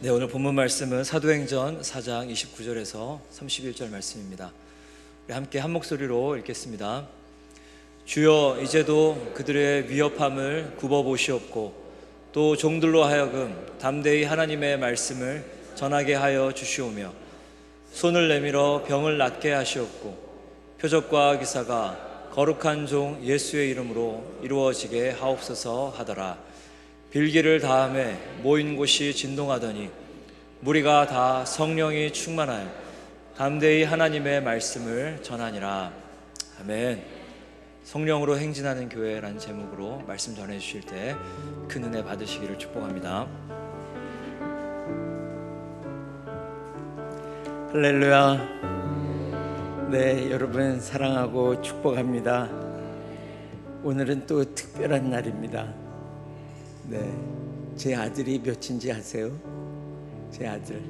네, 오늘 본문 말씀은 사도행전 4장 29절에서 31절 말씀입니다. 우리 함께 한 목소리로 읽겠습니다. 주여, 이제도 그들의 위협함을 굽어보시옵고 또 종들로 하여금 담대히 하나님의 말씀을 전하게 하여 주시오며 손을 내밀어 병을 낫게 하시옵고 표적과 기사가 거룩한 종 예수의 이름으로 이루어지게 하옵소서 하더라. 빌기를 다함에 모인 곳이 진동하더니 무리가 다 성령이 충만하여 담대히 하나님의 말씀을 전하니라. 아멘. 성령으로 행진하는 교회라는 제목으로 말씀 전해주실 때 큰 은혜 받으시기를 축복합니다. 할렐루야. 네, 여러분 사랑하고 축복합니다. 오늘은 또 특별한 날입니다. 네, 제 아들이 몇인지 아세요? 제 아들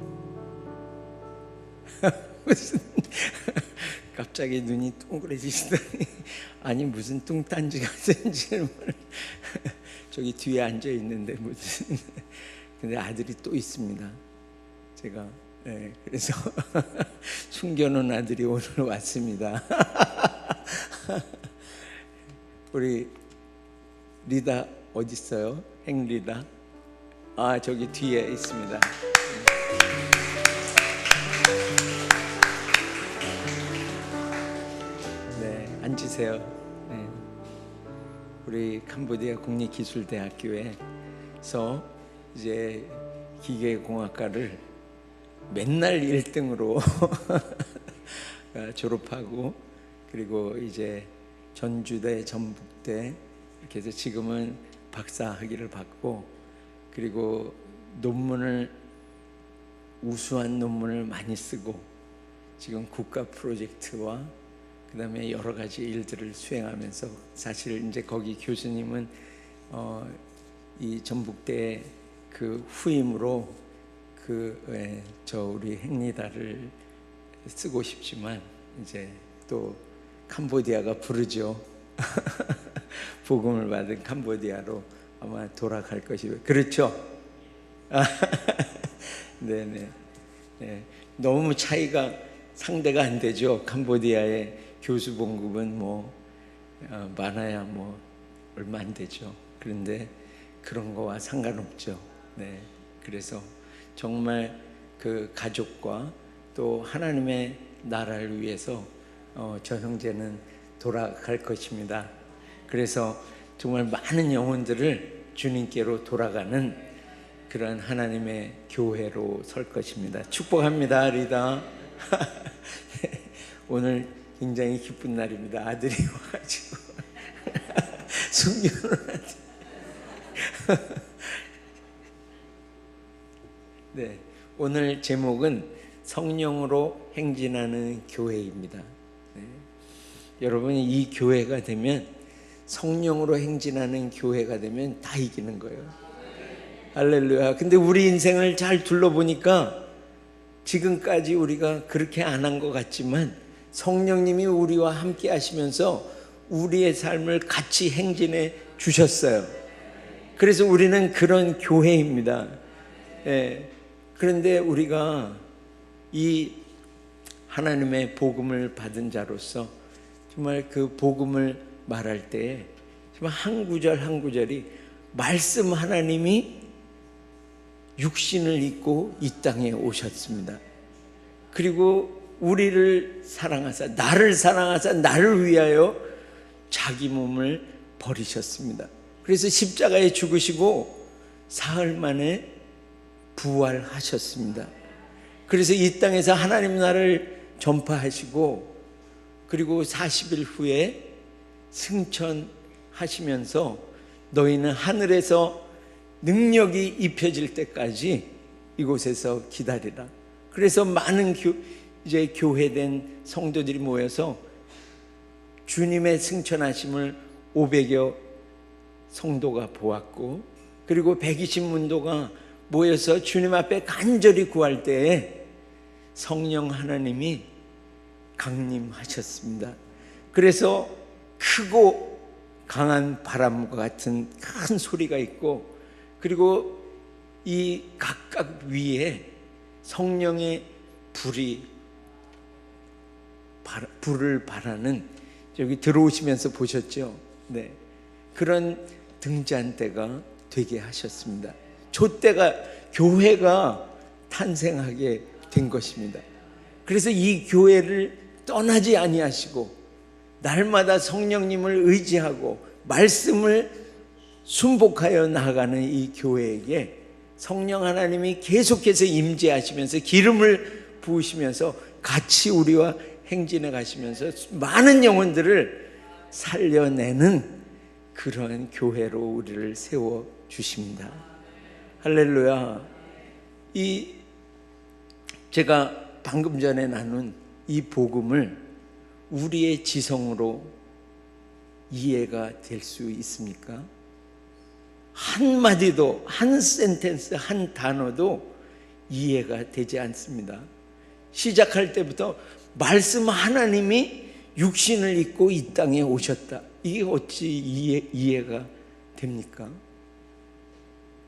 무슨 갑자기 눈이 동그래지시더니 아니 무슨 뚱딴지가 생지를 저기 뒤에 앉아 있는데 무슨 근데 아들이 또 있습니다. 제가 그래서 숨겨놓은 아들이 오늘 왔습니다. 우리 리다 어디 있어요? 행리다? 아, 저기 뒤에 있습니다. 네, 앉으세요. 네. 우리 캄보디아 국립기술대학교에서 이제 기계공학과를 맨날 1등으로 졸업하고 그리고 이제 전주대, 전북대 이렇게 해서 지금은 박사 학위를 받고 그리고 우수한 논문을 많이 쓰고 지금 국가 프로젝트와 그 다음에 여러 가지 일들을 수행하면서 사실 이제 거기 교수님은 이 전북대 그 후임으로 우리 행리다를 쓰고 싶지만 이제 또 캄보디아가 부르죠. 복음을 받은 캄보디아로 아마 돌아갈 것이고 그렇죠? 네네. 네. 너무 차이가 상대가 안 되죠. 캄보디아의 교수 봉급은 많아야 얼마 안 되죠. 그런데 그런 거와 상관없죠. 네. 그래서 정말 그 가족과 또 하나님의 나라를 위해서 저 형제는 돌아갈 것입니다. 그래서 정말 많은 영혼들을 주님께로 돌아가는 그런 하나님의 교회로 설 것입니다. 축복합니다, 리다. 오늘 굉장히 기쁜 날입니다. 아들이 와가지고 숨겨놓은 아들. 네, 오늘 제목은 성령으로 행진하는 교회입니다. 네. 여러분이 이 교회가 되면 성령으로 행진하는 교회가 되면 다 이기는 거예요. 할렐루야. 근데 우리 인생을 잘 둘러보니까 지금까지 우리가 그렇게 안 한 것 같지만 성령님이 우리와 함께 하시면서 우리의 삶을 같이 행진해 주셨어요. 그래서 우리는 그런 교회입니다. 예. 그런데 우리가 이 하나님의 복음을 받은 자로서 정말 그 복음을 말할 때 정말 한 구절 한 구절이 말씀 하나님이 육신을 입고 이 땅에 오셨습니다. 그리고 우리를 사랑하사 나를 위하여 자기 몸을 버리셨습니다. 그래서 십자가에 죽으시고 사흘 만에 부활하셨습니다. 그래서 이 땅에서 하나님 나라를 전파하시고 그리고 40일 후에 승천하시면서 너희는 하늘에서 능력이 입혀질 때까지 이곳에서 기다리라. 그래서 많은 이제 교회된 성도들이 모여서 주님의 승천하심을 500여 성도가 보았고 그리고 120문도가 모여서 주님 앞에 간절히 구할 때에 성령 하나님이 강림하셨습니다. 그래서 크고 강한 바람과 같은 큰 소리가 있고 그리고 이 각 각각 위에 성령의 불을 발하는, 여기 들어오시면서 보셨죠? 네, 그런 등잔대가 되게 하셨습니다. 촛대가, 교회가 탄생하게 된 것입니다. 그래서 이 교회를 떠나지 아니하시고 날마다 성령님을 의지하고 말씀을 순복하여 나아가는 이 교회에게 성령 하나님이 계속해서 임재하시면서 기름을 부으시면서 같이 우리와 행진해 가시면서 많은 영혼들을 살려내는 그러한 교회로 우리를 세워 주십니다. 할렐루야. 이 제가 방금 전에 나눈 이 복음을 우리의 지성으로 이해가 될 수 있습니까? 한마디도, 한 센텐스, 한 단어도 이해가 되지 않습니다. 시작할 때부터 말씀 하나님이 육신을 입고 이 땅에 오셨다. 이게 어찌 이해가 됩니까?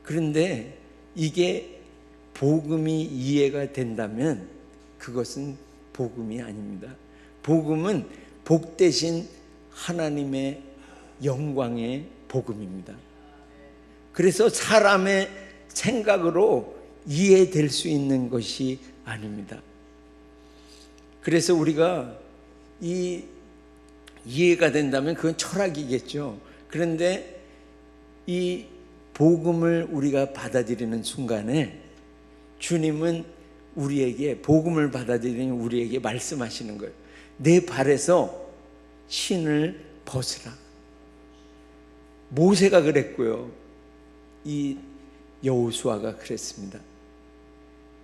그런데 이게 복음이 이해가 된다면 그것은 복음이 아닙니다. 복음은 복되신 하나님의 영광의 복음입니다. 그래서 사람의 생각으로 이해될 수 있는 것이 아닙니다. 그래서 우리가 이해가 된다면 그건 철학이겠죠. 그런데 이 복음을 우리가 받아들이는 순간에 주님은 우리에게, 복음을 받아들이는 우리에게 말씀하시는 거예요. 내 발에서 신을 벗으라. 모세가 그랬고요, 이 여호수아가 그랬습니다.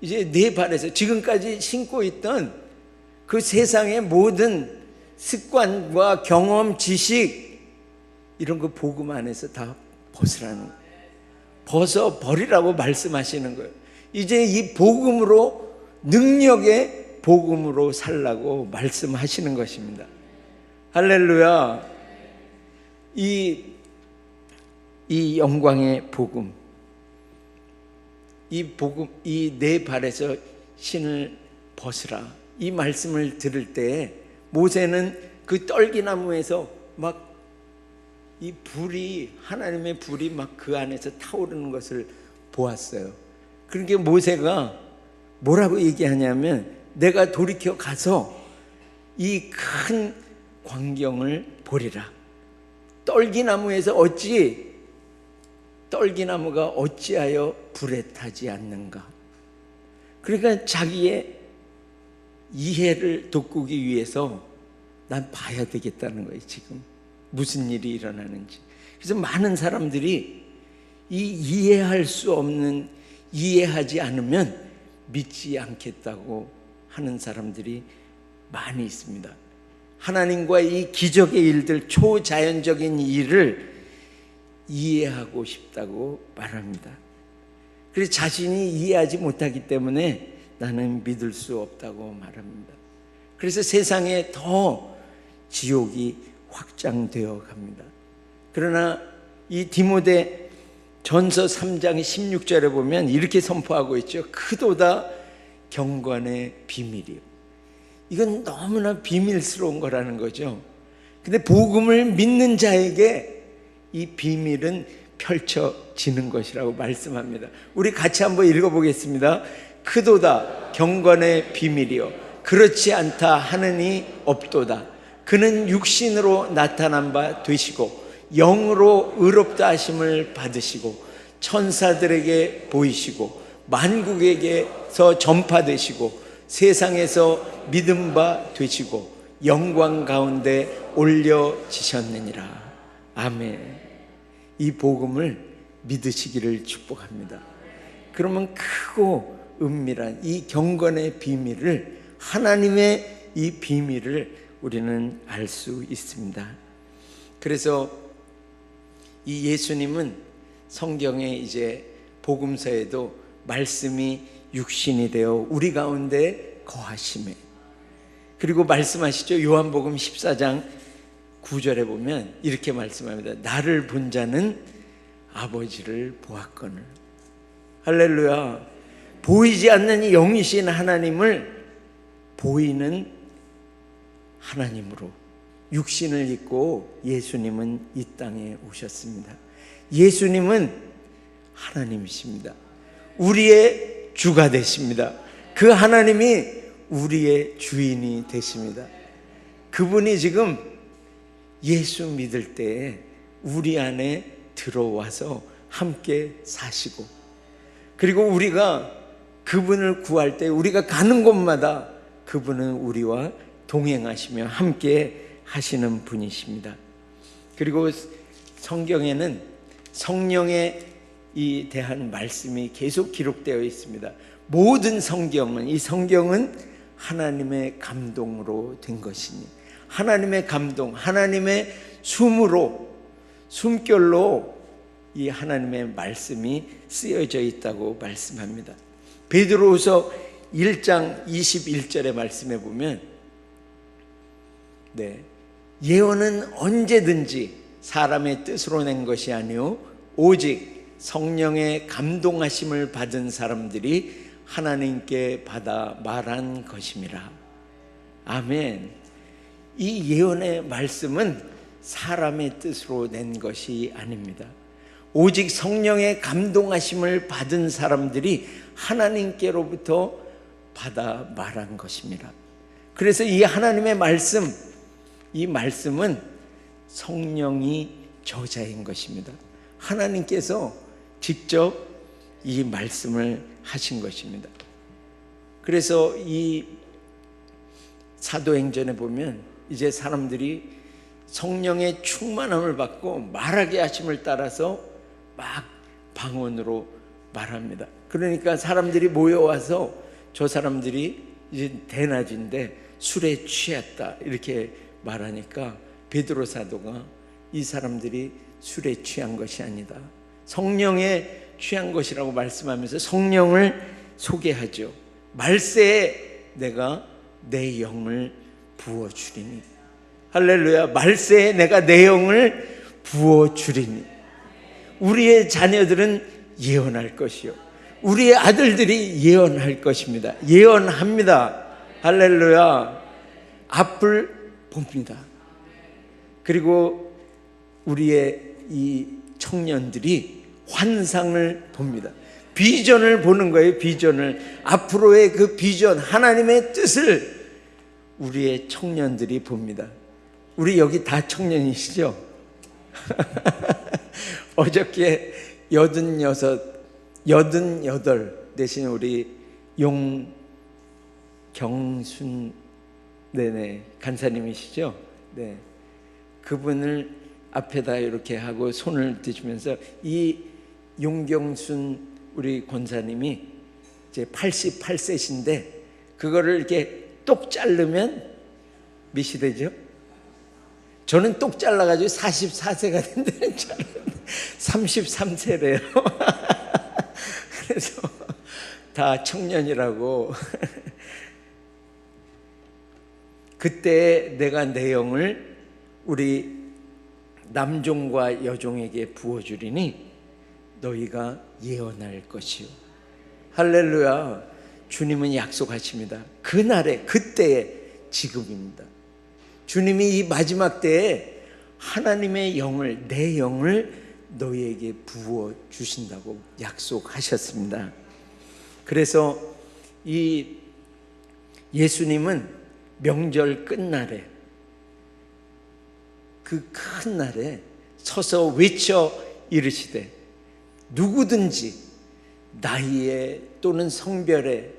이제 내 발에서 지금까지 신고 있던 그 세상의 모든 습관과 경험, 지식, 이런 거 복음 안에서 다 벗으라는 거예요. 벗어 버리라고 말씀하시는 거예요. 이제 이 복음으로, 능력의 복음으로 살라고 말씀하시는 것입니다. 할렐루야. 이 영광의 복음, 이 내 발에서 신을 벗으라, 이 말씀을 들을 때 모세는 그 떨기나무에서 막 이 불이, 하나님의 불이 막 그 안에서 타오르는 것을 보았어요. 그러니까 모세가 뭐라고 얘기하냐면, 내가 돌이켜 가서 이 큰 광경을 보리라. 떨기나무가 어찌하여 불에 타지 않는가. 그러니까 자기의 이해를 돋구기 위해서 난 봐야 되겠다는 거예요. 지금 무슨 일이 일어나는지. 그래서 많은 사람들이 이해할 수 없는, 이해하지 않으면 믿지 않겠다고 하는 사람들이 많이 있습니다. 하나님과 이 기적의 일들, 초자연적인 일을 이해하고 싶다고 말합니다. 그래서 자신이 이해하지 못하기 때문에 나는 믿을 수 없다고 말합니다. 그래서 세상에 더 지옥이 확장되어 갑니다. 그러나 이 디모데 전서 3장 16절에 보면 이렇게 선포하고 있죠. 크도다 경건의 비밀이요. 이건 너무나 비밀스러운 거라는 거죠. 근데 복음을 믿는 자에게 이 비밀은 펼쳐지는 것이라고 말씀합니다. 우리 같이 한번 읽어보겠습니다. 크도다 경건의 비밀이요 그렇지 않다 하느니 없도다. 그는 육신으로 나타난 바 되시고 영으로 의롭다 하심을 받으시고 천사들에게 보이시고 만국에게서 전파되시고 세상에서 믿음 바 되시고 영광 가운데 올려지셨느니라. 아멘. 이 복음을 믿으시기를 축복합니다. 그러면 크고 은밀한 이 경건의 비밀을, 하나님의 이 비밀을 우리는 알 수 있습니다. 그래서 이 예수님은 성경에 이제 복음서에도 말씀이 육신이 되어 우리 가운데 거하심에, 그리고 말씀하시죠. 요한복음 14장 9절에 보면 이렇게 말씀합니다. 나를 본 자는 아버지를 보았거늘. 할렐루야. 보이지 않는 영이신 하나님을 보이는 하나님으로 육신을 입고 예수님은 이 땅에 오셨습니다. 예수님은 하나님이십니다. 우리의 주가 되십니다. 그 하나님이 우리의 주인이 되십니다. 그분이 지금 예수 믿을 때에 우리 안에 들어와서 함께 사시고, 그리고 우리가 그분을 구할 때 우리가 가는 곳마다 그분은 우리와 동행하시며 함께 하시는 분이십니다. 그리고 성경에는 성령에 대한 말씀이 계속 기록되어 있습니다. 모든 성경은, 이 성경은 하나님의 감동으로 된 것이니, 하나님의 감동, 하나님의 숨결로 이 하나님의 말씀이 쓰여져 있다고 말씀합니다. 베드로후서 1장 21절의 말씀에 보면 예언은 언제든지 사람의 뜻으로 낸 것이 아니요 오직 성령의 감동하심을 받은 사람들이 하나님께 받아 말한 것임이라. 아멘. 이 예언의 말씀은 사람의 뜻으로 낸 것이 아닙니다. 오직 성령의 감동하심을 받은 사람들이 하나님께로부터 받아 말한 것입니다. 그래서 이 하나님의 말씀, 이 말씀은 성령이 저자인 것입니다. 하나님께서 직접 이 말씀을 하신 것입니다. 그래서 이 사도행전에 보면 이제 사람들이 성령의 충만함을 받고 말하게 하심을 따라서 막 방언으로 말합니다. 그러니까 사람들이 모여와서 저 사람들이 이제 대낮인데 술에 취했다 이렇게 말하니까 베드로 사도가 이 사람들이 술에 취한 것이 아니다, 성령에 취한 것이라고 말씀하면서 성령을 소개하죠. 말세에 내가 내 영을 부어주리니. 할렐루야. 말세에 내가 내 영을 부어주리니. 우리의 자녀들은 예언할 것이요, 우리의 아들들이 예언할 것입니다. 예언합니다. 할렐루야. 앞을 봅니다. 그리고 우리의 이 청년들이 환상을 봅니다. 비전을 보는 거예요. 비전을, 앞으로의 그 비전, 하나님의 뜻을 우리의 청년들이 봅니다. 우리 여기 다 청년이시죠? 어저께 88 대신 우리 용경순 간사님이시죠? 네. 그분을 앞에다 이렇게 하고 손을 드시면서, 이 용경순 우리 권사님이 이제 88세신데 그거를 이렇게 똑 자르면 몇이 되죠? 저는 똑 잘라가지고 44세가 된다는 줄 알았는데 33세래요. 그래서 다 청년이라고. 그때 내가 내 영을 우리 남종과 여종에게 부어주리니 너희가 예언할 것이요. 할렐루야. 주님은 약속하십니다. 그날에, 그때에, 지금입니다. 주님이 이 마지막 때에 하나님의 영을, 내 영을 너희에게 부어주신다고 약속하셨습니다. 그래서 이 예수님은 명절 끝날에, 그 큰 날에 서서 외쳐 이르시되, 누구든지 나이에 또는 성별에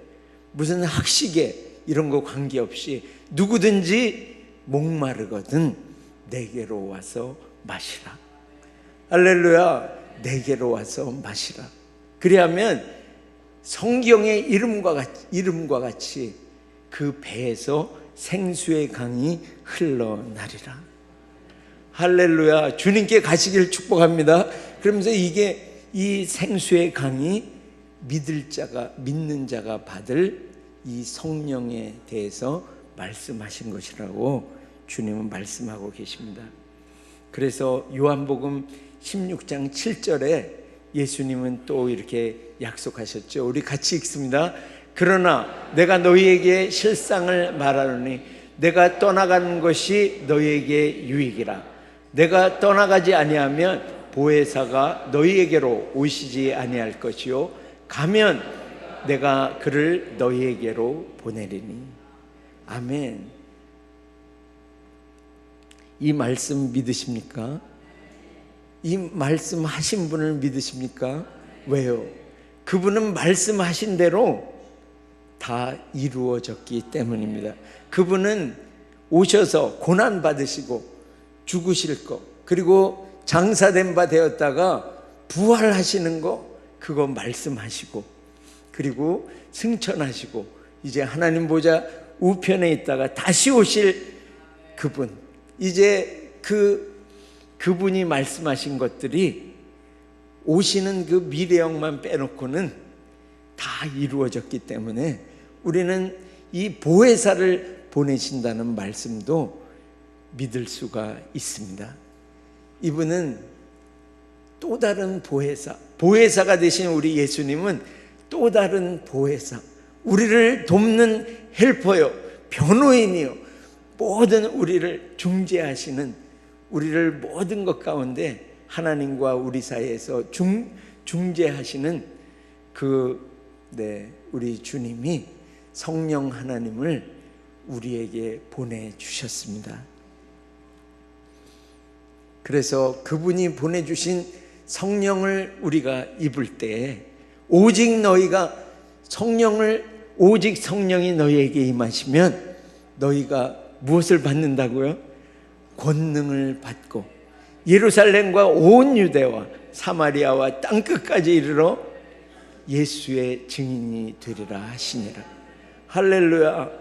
무슨 학식에 이런 거 관계없이 누구든지 목마르거든 내게로 와서 마시라. 할렐루야. 내게로 와서 마시라. 그리하면 성경의 이름과 같이 그 배에서 생수의 강이 흘러나리라. 할렐루야. 주님께 가시길 축복합니다. 그러면서 이 생수의 강이 믿는 자가 받을 이 성령에 대해서 말씀하신 것이라고 주님은 말씀하고 계십니다. 그래서 요한복음 16장 7절에 예수님은 또 이렇게 약속하셨죠. 우리 같이 읽습니다. 그러나 내가 너희에게 실상을 말하노니 내가 떠나가는 것이 너희에게 유익이라. 내가 떠나가지 아니하면 보혜사가 너희에게로 오시지 아니할 것이요 가면 내가 그를 너희에게로 보내리니. 아멘. 이 말씀 믿으십니까? 이 말씀 하신 분을 믿으십니까? 왜요? 그분은 말씀하신 대로 다 이루어졌기 때문입니다. 그분은 오셔서 고난 받으시고 죽으실 것, 그리고 장사된 바 되었다가 부활하시는 거, 그거 말씀하시고, 그리고 승천하시고 이제 하나님 보좌 우편에 있다가 다시 오실 그분, 이제 그분이 말씀하신 것들이 오시는 그 미래형만 빼놓고는 다 이루어졌기 때문에 우리는 이 보혜사를 보내신다는 말씀도 믿을 수가 있습니다. 이분은 또 다른 보혜사가 되신 우리 예수님은 또 다른 보혜사, 우리를 돕는 헬퍼요, 변호인이요, 모든 우리를 중재하시는, 우리를 모든 것 가운데 하나님과 우리 사이에서 중재하시는 우리 주님이 성령 하나님을 우리에게 보내주셨습니다. 그래서 그분이 보내주신 성령을 우리가 입을 때 오직 너희가 오직 성령이 너희에게 임하시면 너희가 무엇을 받는다고요? 권능을 받고 예루살렘과 온 유대와 사마리아와 땅끝까지 이르러 예수의 증인이 되리라 하시니라. 할렐루야.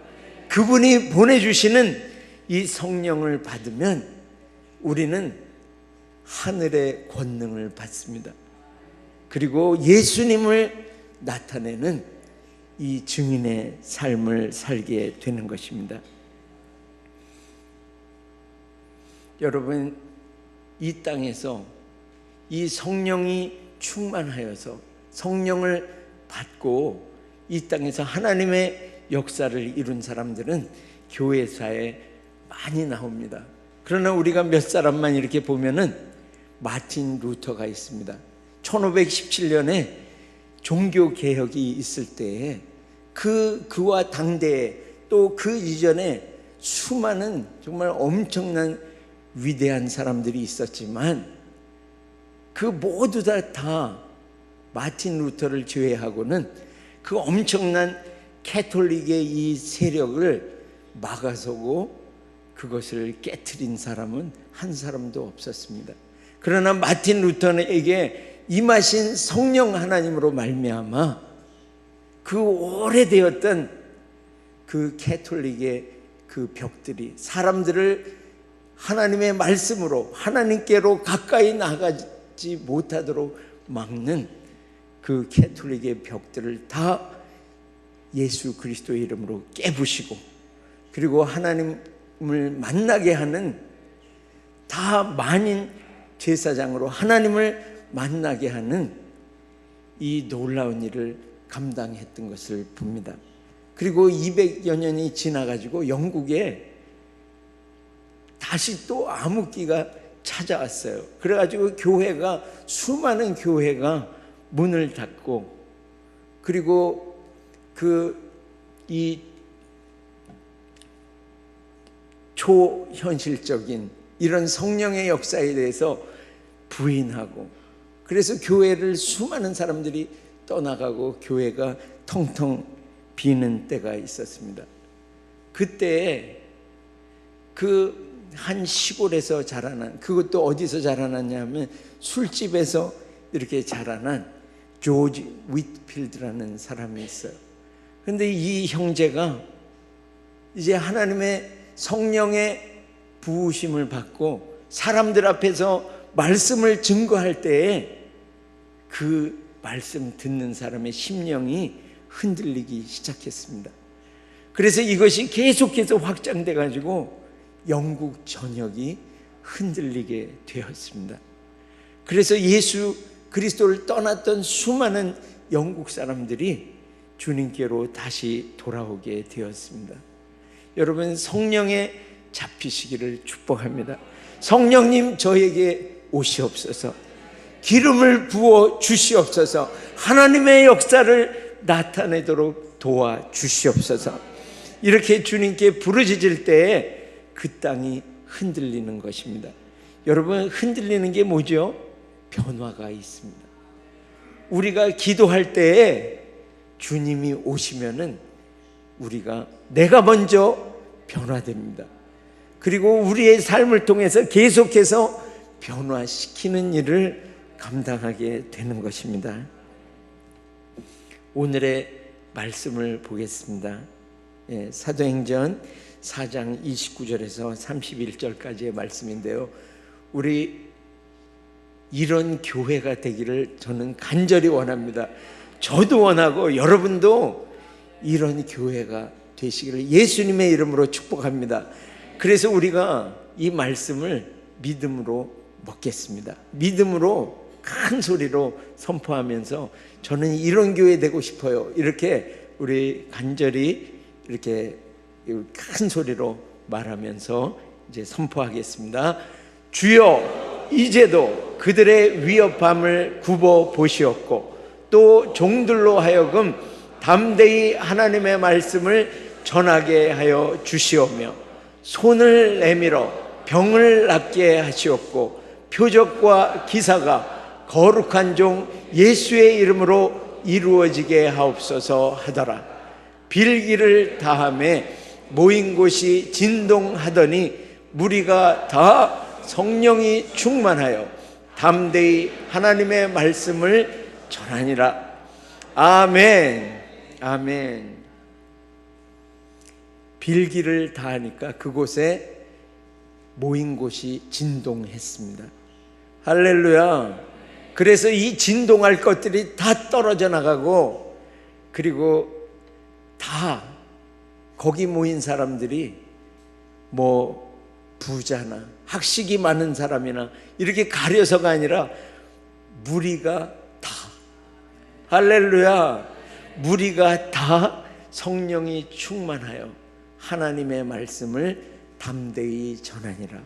그분이 보내주시는 이 성령을 받으면 우리는 하늘의 권능을 받습니다. 그리고 예수님을 나타내는 이 증인의 삶을 살게 되는 것입니다. 여러분, 이 땅에서 이 성령이 충만하여서 성령을 받고 이 땅에서 하나님의 역사를 이룬 사람들은 교회사에 많이 나옵니다. 그러나 우리가 몇 사람만 이렇게 보면은 마틴 루터가 있습니다. 1517년에 종교개혁이 있을 때에 그와 당대에 또 그 이전에 수많은 정말 엄청난 위대한 사람들이 있었지만 그 모두 다 마틴 루터를 제외하고는 그 엄청난 캐톨릭의 이 세력을 막아서고 그것을 깨트린 사람은 한 사람도 없었습니다. 그러나 마틴 루터에게 임하신 성령 하나님으로 말미암아 그 오래되었던 그 캐톨릭의 그 벽들이 사람들을 하나님의 말씀으로 하나님께로 가까이 나가지 못하도록 막는 그 캐톨릭의 벽들을 다 예수 그리스도의 이름으로 깨부시고, 그리고 하나님을 만나게 하는, 다 만인 제사장으로 하나님을 만나게 하는 이 놀라운 일을 감당했던 것을 봅니다. 그리고 200여 년이 지나가지고 영국에 다시 또 암흑기가 찾아왔어요. 그래가지고 수많은 교회가 문을 닫고, 그리고 이 초현실적인 이런 성령의 역사에 대해서 부인하고, 그래서 교회를 수많은 사람들이 떠나가고 교회가 텅텅 비는 때가 있었습니다. 그때 한 시골에서 자라난, 그것도 어디서 자라났냐면 술집에서 이렇게 자라난 조지 윗필드라는 사람이 있어요. 그런데 이 형제가 이제 하나님의 성령의 부으심을 받고 사람들 앞에서 말씀을 증거할 때에 그 말씀 듣는 사람의 심령이 흔들리기 시작했습니다. 그래서 이것이 계속해서 확장돼 가지고 영국 전역이 흔들리게 되었습니다. 그래서 예수 그리스도를 떠났던 수많은 영국 사람들이 주님께로 다시 돌아오게 되었습니다. 여러분, 성령에 잡히시기를 축복합니다. 성령님, 저에게 오시옵소서. 기름을 부어 주시옵소서. 하나님의 역사를 나타내도록 도와 주시옵소서. 이렇게 주님께 부르짖을 때에 그 땅이 흔들리는 것입니다. 여러분, 흔들리는 게 뭐죠? 변화가 있습니다. 우리가 기도할 때에 주님이 오시면은 우리가 내가 먼저 변화됩니다. 그리고 우리의 삶을 통해서 계속해서 변화시키는 일을 감당하게 되는 것입니다. 오늘의 말씀을 보겠습니다. 사도행전 4장 29절에서 31절까지의 말씀인데요, 우리 이런 교회가 되기를 저는 간절히 원합니다. 저도 원하고 여러분도 이런 교회가 되시기를 예수님의 이름으로 축복합니다. 그래서 우리가 이 말씀을 믿음으로 먹겠습니다. 믿음으로 큰 소리로 선포하면서 저는 이런 교회 되고 싶어요. 이렇게 우리 간절히 이렇게 큰 소리로 말하면서 이제 선포하겠습니다. 주여, 이제도 그들의 위협함을 굽어 보시옵고 또 종들로 하여금 담대히 하나님의 말씀을 전하게 하여 주시오며 손을 내밀어 병을 낫게 하시옵고 표적과 기사가 거룩한 종 예수의 이름으로 이루어지게 하옵소서 하더라. 빌기를 다함에 모인 곳이 진동하더니 무리가 다 성령이 충만하여 담대히 하나님의 말씀을 전하니라. 아멘. 아멘. 빌기를 다하니까 그곳에 모인 곳이 진동했습니다. 할렐루야. 그래서 이 진동할 것들이 다 떨어져 나가고, 그리고 다 거기 모인 사람들이 뭐 부자나 학식이 많은 사람이나 이렇게 가려서가 아니라 무리가 다, 할렐루야, 무리가 다 성령이 충만하여 하나님의 말씀을 담대히 전하니라.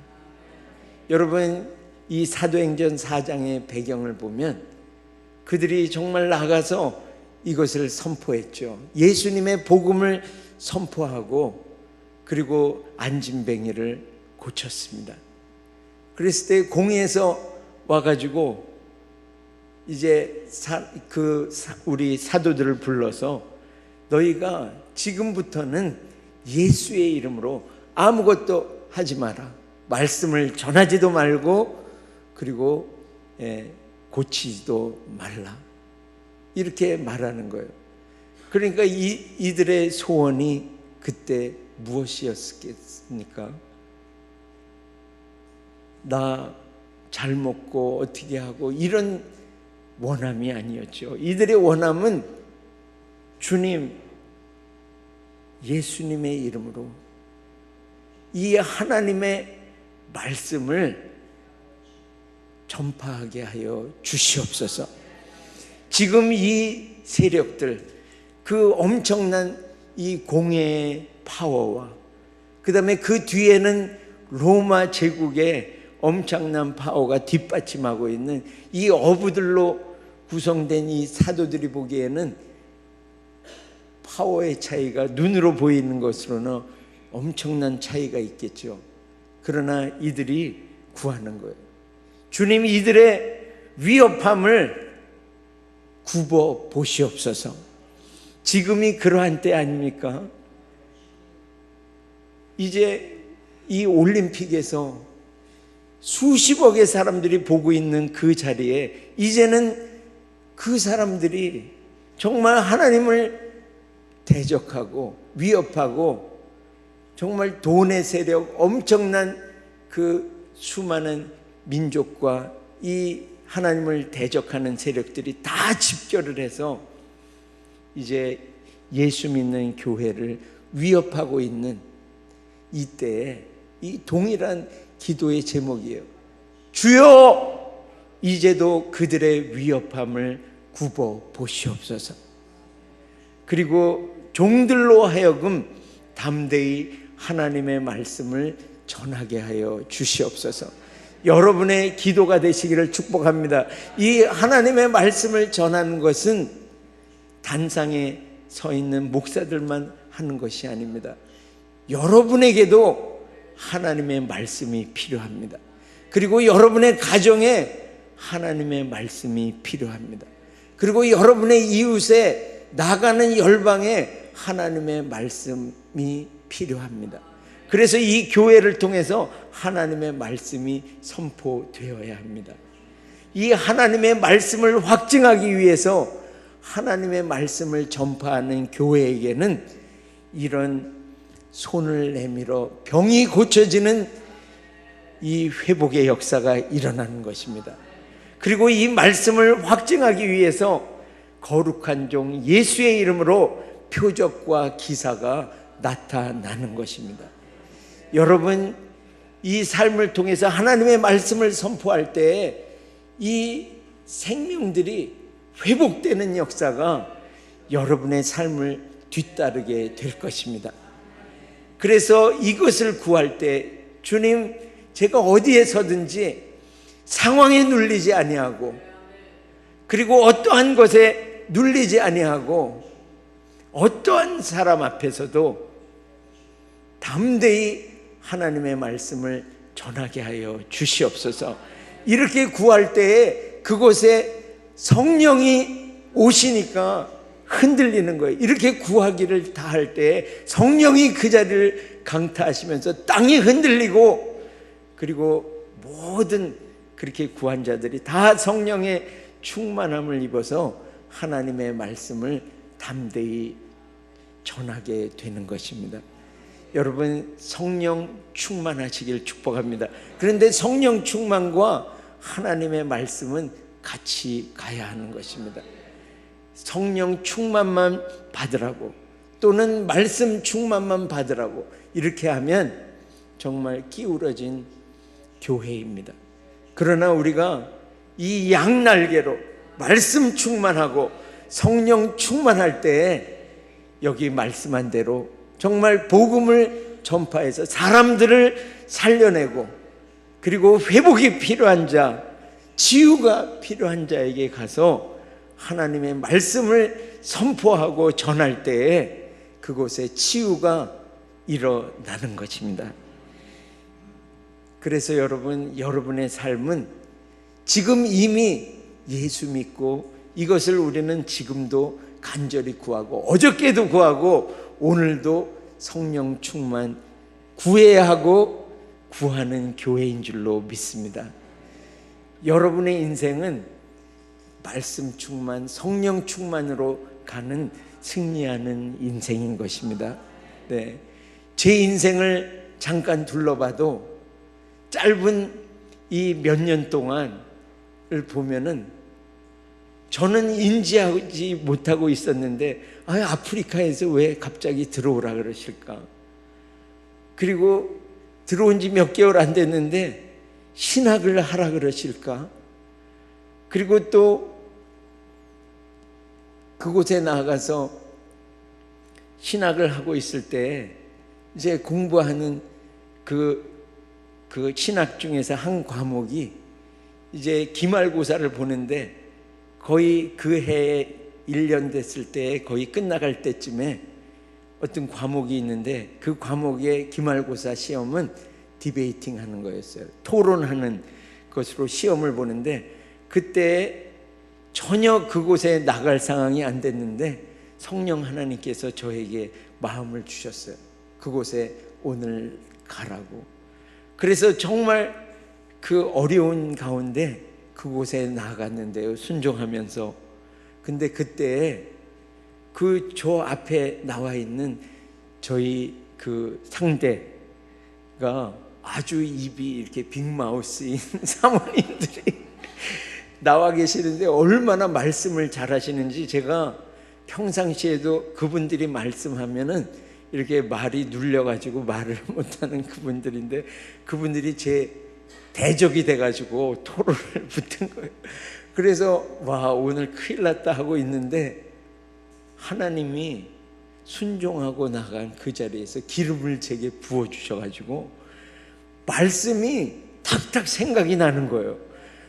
여러분, 이 사도행전 4장의 배경을 보면 그들이 정말 나가서 이것을 선포했죠. 예수님의 복음을 선포하고 그리고 안진뱅이를 고쳤습니다. 그랬을 때 공회에서 와가지고 이제 우리 사도들을 불러서 너희가 지금부터는 예수의 이름으로 아무것도 하지 마라. 말씀을 전하지도 말고 그리고 고치지도 말라. 이렇게 말하는 거예요. 그러니까 이들의 소원이 그때 무엇이었겠습니까? 나 잘 먹고 어떻게 하고 이런 원함이 아니었죠. 이들의 원함은 주님, 예수님의 이름으로 이 하나님의 말씀을 전파하게 하여 주시옵소서. 지금 이 세력들, 그 엄청난 이 공회의 파워와 그 다음에 그 뒤에는 로마 제국의 엄청난 파워가 뒷받침하고 있는 이 어부들로 구성된 이 사도들이 보기에는 파워의 차이가 눈으로 보이는 것으로는 엄청난 차이가 있겠죠. 그러나 이들이 구하는 거예요. 주님, 이들의 위협함을 굽어 보시옵소서. 지금이 그러한 때 아닙니까? 이제 이 올림픽에서 수십억의 사람들이 보고 있는 그 자리에 이제는 그 사람들이 정말 하나님을 대적하고 위협하고 정말 돈의 세력, 엄청난 그 수많은 민족과 이 하나님을 대적하는 세력들이 다 집결을 해서 이제 예수 믿는 교회를 위협하고 있는 이때에 이 동일한 기도의 제목이에요. 주여, 이제도 그들의 위협함을 굽어 보시옵소서. 그리고 종들로 하여금 담대히 하나님의 말씀을 전하게 하여 주시옵소서. 여러분의 기도가 되시기를 축복합니다. 이 하나님의 말씀을 전하는 것은 단상에 서 있는 목사들만 하는 것이 아닙니다. 여러분에게도 하나님의 말씀이 필요합니다. 그리고 여러분의 가정에 하나님의 말씀이 필요합니다. 그리고 여러분의 이웃에 나가는 열방에 하나님의 말씀이 필요합니다. 그래서 이 교회를 통해서 하나님의 말씀이 선포되어야 합니다. 이 하나님의 말씀을 확증하기 위해서 하나님의 말씀을 전파하는 교회에게는 이런 손을 내밀어 병이 고쳐지는 이 회복의 역사가 일어나는 것입니다. 그리고 이 말씀을 확증하기 위해서 거룩한 종 예수의 이름으로 표적과 기사가 나타나는 것입니다. 여러분, 이 삶을 통해서 하나님의 말씀을 선포할 때 이 생명들이 회복되는 역사가 여러분의 삶을 뒤따르게 될 것입니다. 그래서 이것을 구할 때 주님, 제가 어디에 서든지 상황에 눌리지 아니하고 그리고 어떠한 것에 눌리지 아니하고 어떠한 사람 앞에서도 담대히 하나님의 말씀을 전하게 하여 주시옵소서. 이렇게 구할 때에 그곳에 성령이 오시니까 흔들리는 거예요. 이렇게 구하기를 다 할 때 성령이 그 자리를 강타하시면서 땅이 흔들리고 그리고 모든 그렇게 구한 자들이 다 성령의 충만함을 입어서 하나님의 말씀을 담대히 전하게 되는 것입니다. 여러분, 성령 충만하시길 축복합니다. 그런데 성령 충만과 하나님의 말씀은 같이 가야 하는 것입니다. 성령 충만만 받으라고 또는 말씀 충만만 받으라고 이렇게 하면 정말 기울어진 교회입니다. 그러나 우리가 이 양날개로 말씀 충만하고 성령 충만할 때 여기 말씀한 대로 정말 복음을 전파해서 사람들을 살려내고 그리고 회복이 필요한 자, 치유가 필요한 자에게 가서 하나님의 말씀을 선포하고 전할 때에 그곳에 치유가 일어나는 것입니다. 그래서 여러분, 여러분의 삶은 지금 이미 예수 믿고 이것을 우리는 지금도 간절히 구하고 어저께도 구하고 오늘도 성령 충만 구해야 하고 구하는 교회인 줄로 믿습니다. 여러분의 인생은 말씀 충만, 성령 충만으로 가는 승리하는 인생인 것입니다. 네. 제 인생을 잠깐 둘러봐도 짧은 이 몇 년 동안을 보면은 저는 인지하지 못하고 있었는데 아프리카에서 왜 갑자기 들어오라 그러실까? 그리고 들어온 지 몇 개월 안 됐는데 신학을 하라 그러실까? 그리고 또 그곳에 나가서 신학을 하고 있을 때 이제 공부하는 그 신학 중에서 한 과목이 이제 기말고사를 보는데 거의 그 해에 1년 됐을 때 거의 끝나갈 때쯤에 어떤 과목이 있는데 그 과목의 기말고사 시험은 디베이팅 하는 거였어요. 토론하는 것으로 시험을 보는데 그때 전혀 그곳에 나갈 상황이 안 됐는데 성령 하나님께서 저에게 마음을 주셨어요. 그곳에 오늘 가라고. 그래서 정말 그 어려운 가운데 그곳에 나갔는데요, 순종하면서. 근데 그때 그 저 앞에 나와 있는 저희 그 상대가 아주 입이 이렇게 빅마우스인 사모님들이 나와 계시는데 얼마나 말씀을 잘하시는지 제가 평상시에도 그분들이 말씀하면은 이렇게 말이 눌려가지고 말을 못하는 그분들인데 그분들이 제 대적이 돼가지고 토론을 붙은 거예요. 그래서 와, 오늘 큰일 났다 하고 있는데 하나님이 순종하고 나간 그 자리에서 기름을 제게 부어주셔가지고 말씀이 탁탁 생각이 나는 거예요.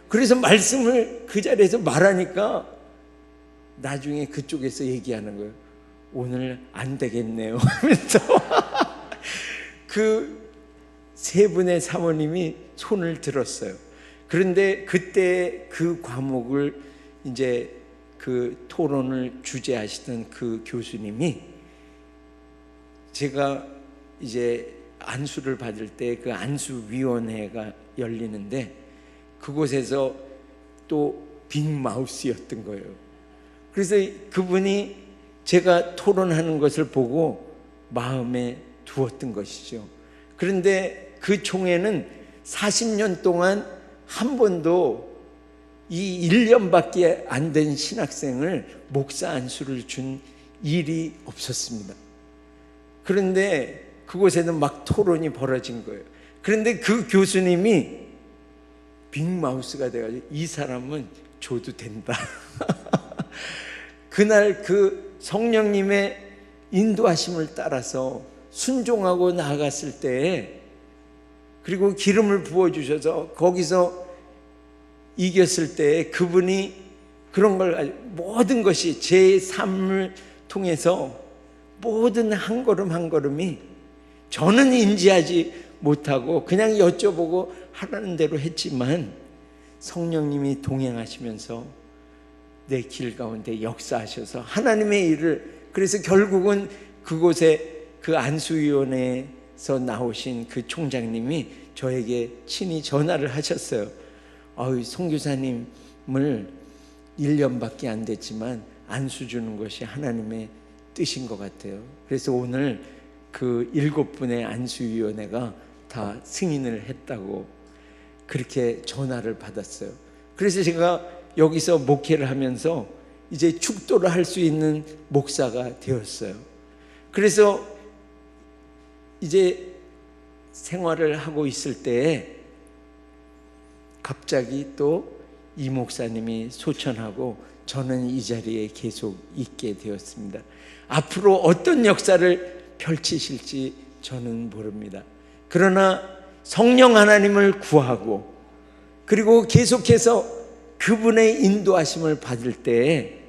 그래서 말씀을 그 자리에서 말하니까 나중에 그쪽에서 얘기하는 거예요. 오늘 안 되겠네요 하면서 그 세 분의 사모님이 손을 들었어요. 그런데 그때 그 과목을 이제 그 토론을 주재하시던 그 교수님이 제가 이제 안수를 받을 때 그 안수위원회가 열리는데 그곳에서 또 빅마우스였던 거예요. 그래서 그분이 제가 토론하는 것을 보고 마음에 두었던 것이죠. 그런데 그 총회는 40년 동안 한 번도 이 1년밖에 안 된 신학생을 목사 안수를 준 일이 없었습니다. 그런데 그곳에는 막 토론이 벌어진 거예요. 그런데 그 교수님이 빅마우스가 돼가지고 이 사람은 줘도 된다. 그날 그 성령님의 인도하심을 따라서 순종하고 나아갔을 때에 그리고 기름을 부어주셔서 거기서 이겼을 때 그분이 그런 걸 모든 것이 제 삶을 통해서 모든 한 걸음 한 걸음이 저는 인지하지 못하고 그냥 여쭤보고 하라는 대로 했지만 성령님이 동행하시면서 내 길 가운데 역사하셔서 하나님의 일을 그래서 결국은 그곳에 그 안수위원회에서 나오신 그 총장님이 저에게 친히 전화를 하셨어요. 선교사님을 1년밖에 안 됐지만 안수 주는 것이 하나님의 뜻인 것 같아요. 그래서 오늘 그 7분의 안수위원회가 다 승인을 했다고 그렇게 전화를 받았어요. 그래서 제가 여기서 목회를 하면서 이제 축도를 할 수 있는 목사가 되었어요. 그래서 이제 생활을 하고 있을 때에 갑자기 또 이 목사님이 소천하고 저는 이 자리에 계속 있게 되었습니다. 앞으로 어떤 역사를 펼치실지 저는 모릅니다. 그러나 성령 하나님을 구하고 그리고 계속해서 그분의 인도하심을 받을 때에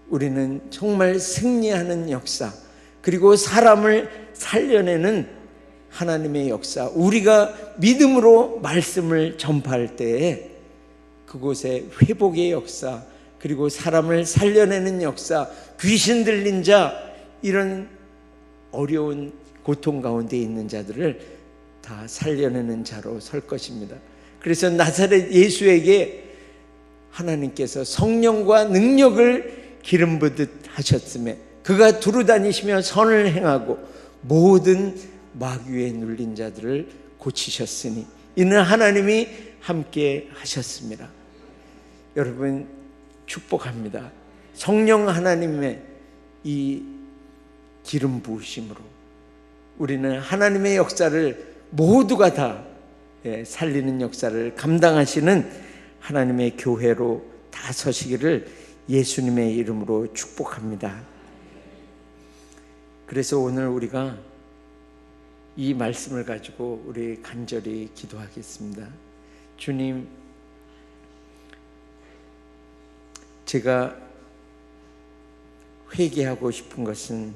우리는 정말 승리하는 역사 그리고 사람을 살려내는 하나님의 역사, 우리가 믿음으로 말씀을 전파할 때에 그곳에 회복의 역사 그리고 사람을 살려내는 역사, 귀신 들린 자, 이런 어려운 고통 가운데 있는 자들을 다 살려내는 자로 설 것입니다. 그래서 나사렛 예수에게 하나님께서 성령과 능력을 기름 부듯 하셨음에 그가 두루다니시며 선을 행하고 모든 마귀에 눌린 자들을 고치셨으니 이는 하나님이 함께 하셨습니다. 여러분 축복합니다. 성령 하나님의 이 기름 부으심으로 우리는 하나님의 역사를 모두가 다 살리는 역사를 감당하시는 하나님의 교회로 다 서시기를 예수님의 이름으로 축복합니다. 그래서 오늘 우리가 이 말씀을 가지고 우리 간절히 기도하겠습니다. 주님, 제가 회개하고 싶은 것은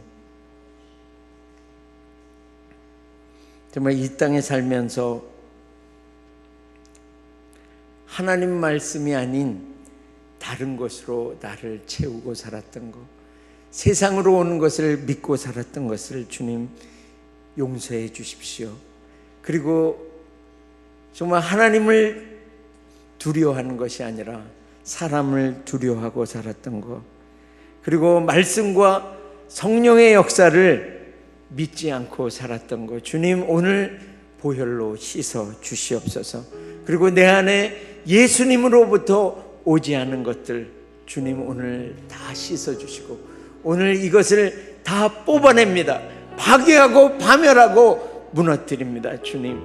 정말 이 땅에 살면서 하나님 말씀이 아닌 다른 것으로 나를 채우고 살았던 것, 세상으로 오는 것을 믿고 살았던 것을 주님 용서해 주십시오. 그리고 정말 하나님을 두려워하는 것이 아니라 사람을 두려워하고 살았던 것, 그리고 말씀과 성령의 역사를 믿지 않고 살았던 것, 주님 오늘 보혈로 씻어 주시옵소서. 그리고 내 안에 예수님으로부터 오지 않은 것들 주님 오늘 다 씻어 주시고 오늘 이것을 다 뽑아냅니다. 파괴하고 파멸하고 무너뜨립니다. 주님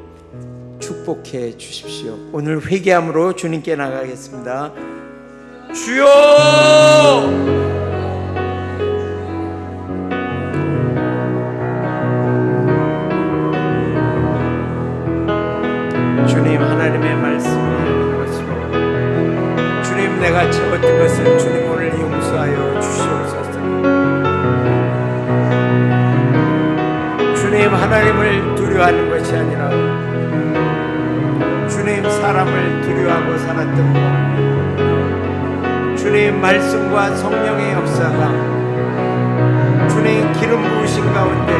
축복해 주십시오. 오늘 회개함으로 주님께 나가겠습니다. 주여! 주님, 하나님의 말씀을 것으로 주님, 내가 채웠던 것을 주님 오늘 용서하여 주시옵소서. 주님, 하나님을 두려워하는 것이 아니라 주님, 사람을 두려워하고 살았던 것, 주님 말씀과 성령의 역사가 주님 기름 부으신 가운데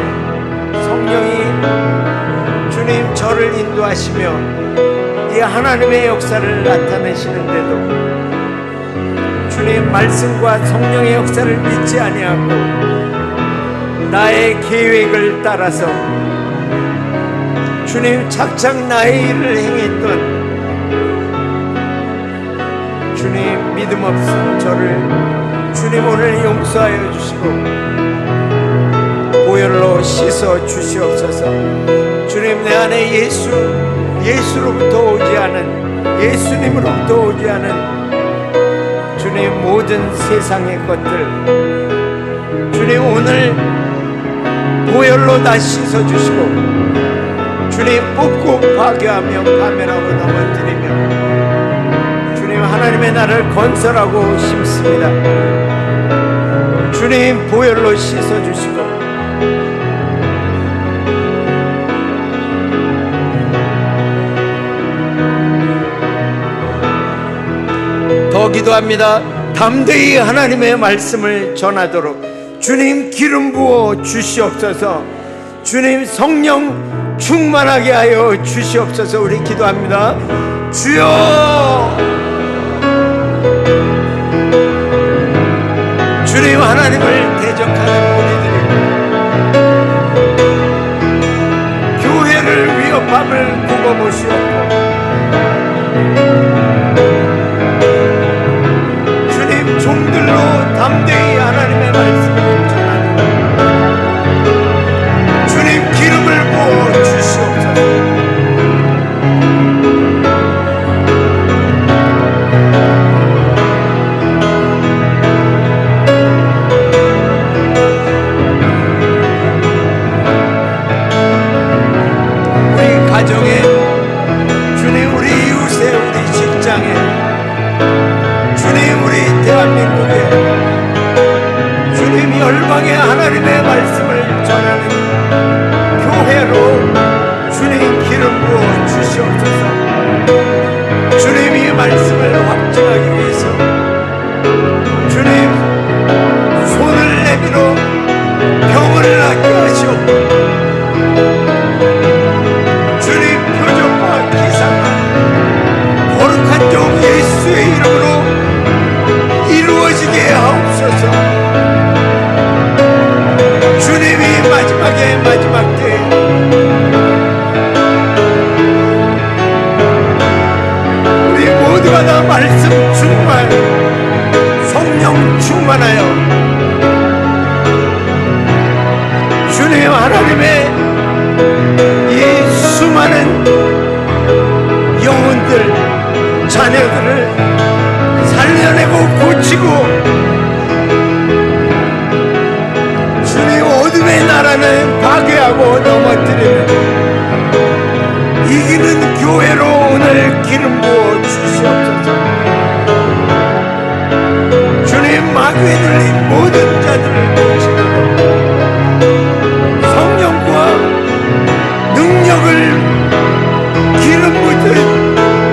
성령이 주님 저를 인도하시며 이 하나님의 역사를 나타내시는데도 주님 말씀과 성령의 역사를 믿지 아니하고 나의 계획을 따라서 주님 착착 나의 일을 행했던 주님 믿음 없은 저를 주님 오늘 용서하여 주시고 보혈로 씻어 주시옵소서. 주님, 내 안에 예수로부터 오지 않은, 예수님으로부터 오지 않은 주님 모든 세상의 것들 주님 오늘 보혈로 다 씻어 주시고 주님 뽑고 파괴하며 파멸하고 넘어뜨리며 주님 하나님의 나라를 건설하고 심습니다. 주님 보혈로 씻어 주시고 더 기도합니다. 담대히 하나님의 말씀을 전하도록 주님 기름 부어 주시옵소서. 주님 성령 충만하게 하여 주시옵소서. 우리 기도합니다. 주여, 주님 하나님을 대적하는 우리들이 교회를 위협함을 굽어보시옵고 종들로 담대히 하나님의 말씀을 전하는 주님 기름을 부어 주시옵소서. 우리 가정에 주님, 우리 이웃에, 우리 직장에 주님, 우리 대한민국에 주님 열방의 하나님의 말씀을 전하는 교회로 주님 기름 부어 주시옵소서. 주님 이 말씀을 확증하기 위해서 주님 손을 내밀어 병을 낫게 하시옵고 주님 표적과 기사가 거룩한 종 예수의 이름으로 이루어지게 하옵소서. 주님이 마지막 때에 우리 모두가 다 말씀 충만, 성령 충만하여 주님 하나님의 이 수많은 영혼들, 자녀들을 살려내고 고치고 주님 어둠의 나라는 파괴하고 넘어뜨리는 이기는 교회로 오늘 기름 부어 주시옵소서. 주님 마귀에 들린 모든 자들을 고치고 성령과 능력을 기름 붓듯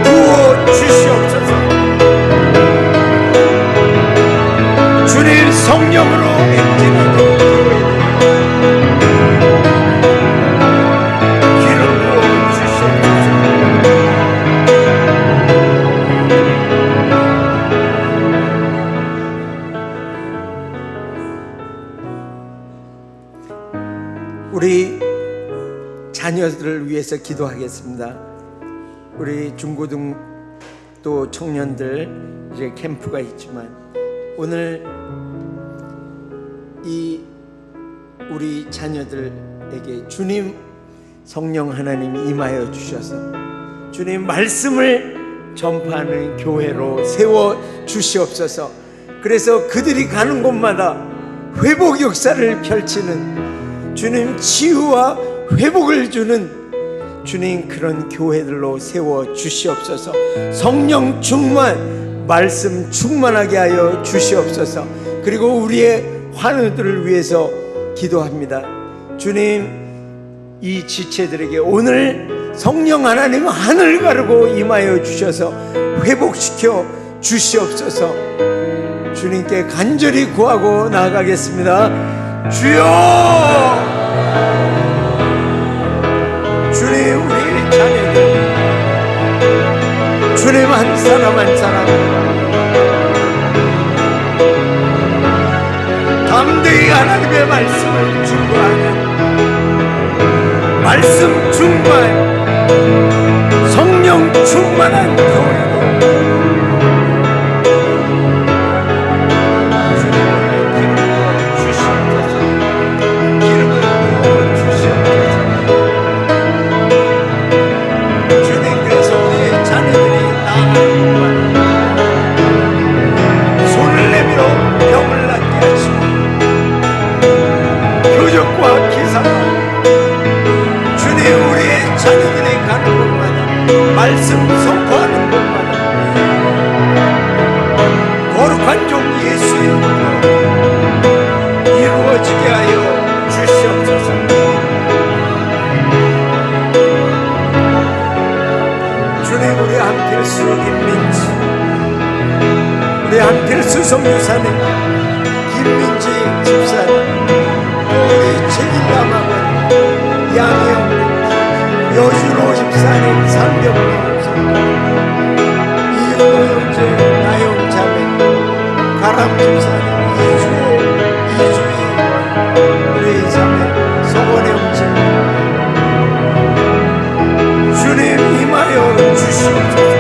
부어 주시옵소서. 주님 성령으로 행진하는 기름 부어 주시옵소서. 우리 자녀들을 위해서 기도하겠습니다. 우리 중고등 또 청년들 이제 캠프가 있지만 오늘 이 우리 자녀들에게 주님 성령 하나님이 임하여 주셔서 주님 말씀을 전파하는 교회로 세워 주시옵소서. 그래서 그들이 가는 곳마다 회복 역사를 펼치는, 주님 치유와 회복을 주는 주님 그런 교회들로 세워 주시옵소서. 성령 충만, 말씀 충만하게 하여 주시옵소서. 그리고 우리의 환우들을 위해서 기도합니다. 주님, 이 지체들에게 오늘 성령 하나님 하늘 가르고 임하여 주셔서 회복시켜 주시옵소서. 주님께 간절히 구하고 나아가겠습니다. 주여, 주님, 우리 자녀들, 주님 한 사람 한 사람 담대히 하나님의 말씀을 증거하는 말씀 충만, 성령 충만한 교회로 말씀 선포하는 것마다 거룩한 종 예수의 이름으로 이루어지게 하여 주시옵소서. 주님, 우리 한필수 김민지, 우리 한필수 성교사님, 김민지 집사님, 또 우리 제일남학원 양혜영, 여준호 집사님, 상병님 성도, 이은호 형제, 나영 자매, 가람 집사님, 이주희, 우리 자매, 서원 형제, 주님 임하여 주시옵소서.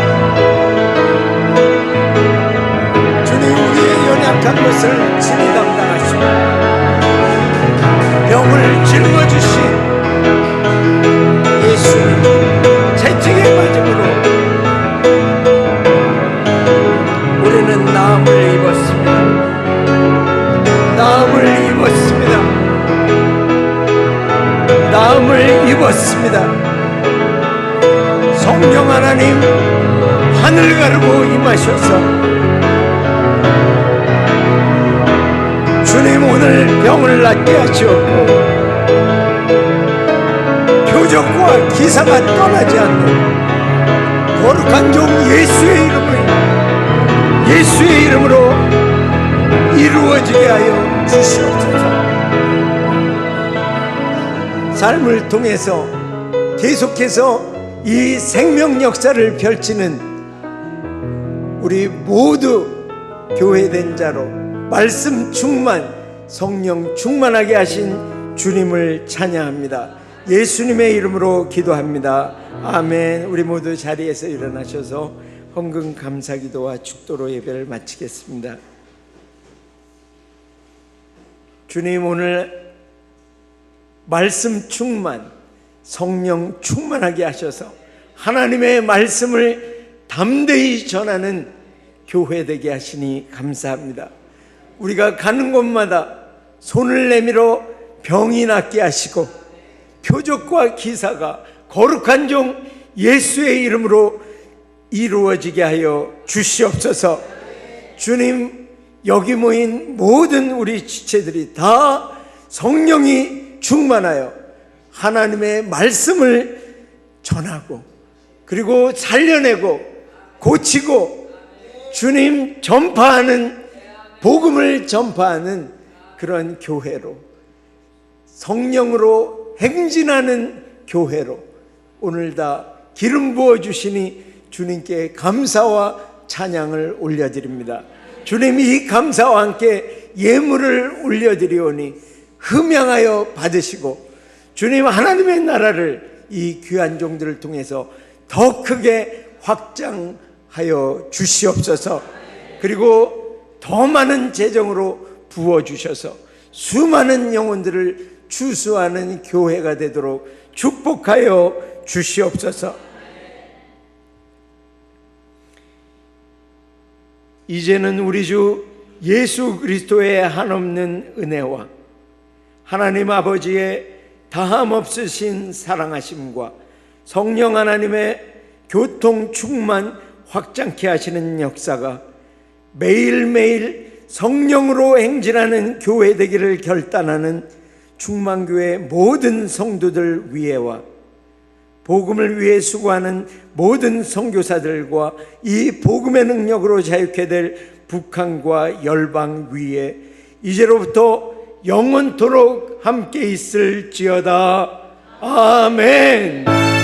주님, 우리의 연약한 것을 친히 담당하시고 병을 짊어지신 예수님 채찍에 맞음으로 우리는 나음을 입었습니다. 나음을 입었습니다. 나음을 입었습니다. 성령 하나님 하늘 가르고 임하셔서 주님 오늘 병을 낫게 하시옵고 표적과 기사가 떠나지 않는 거룩한 종 예수의 이름으로 이루어지게 하여 주시옵소서. 삶을 통해서 계속해서 이 생명 역사를 펼치는 우리 모두 교회된 자로 말씀 충만, 성령 충만하게 하신 주님을 찬양합니다. 예수님의 이름으로 기도합니다. 아멘. 우리 모두 자리에서 일어나셔서 헌금 감사기도와 축도로 예배를 마치겠습니다. 주님, 오늘 말씀 충만, 성령 충만하게 하셔서 하나님의 말씀을 담대히 전하는 교회 되게 하시니 감사합니다. 우리가 가는 곳마다 손을 내밀어 병이 낫게 하시고 표적과 기사가 거룩한 종 예수의 이름으로 이루어지게 하여 주시옵소서. 주님, 여기 모인 모든 우리 지체들이 다 성령이 충만하여 하나님의 말씀을 전하고 그리고 살려내고 고치고 주님 전파하는, 복음을 전파하는 그런 교회로, 성령으로 행진하는 교회로 오늘 다 기름 부어 주시니 주님께 감사와 찬양을 올려드립니다. 주님, 이 감사와 함께 예물을 올려드리오니 흠양하여 받으시고 주님, 하나님의 나라를 이 귀한 종들을 통해서 더 크게 확장하여 주시옵소서. 그리고 더 많은 재정으로 부어주셔서 수많은 영혼들을 추수하는 교회가 되도록 축복하여 주시옵소서. 이제는 우리 주 예수 그리스도의 한없는 은혜와 하나님 아버지의 다함없으신 사랑하심과 성령 하나님의 교통 충만 확장케 하시는 역사가 매일매일 성령으로 행진하는 교회 되기를 결단하는 충만교회 모든 성도들 위에와 복음을 위해 수고하는 모든 선교사들과 이 복음의 능력으로 자유케 될 북한과 열방 위에 이제로부터 영원토록 함께 있을지어다. 아멘.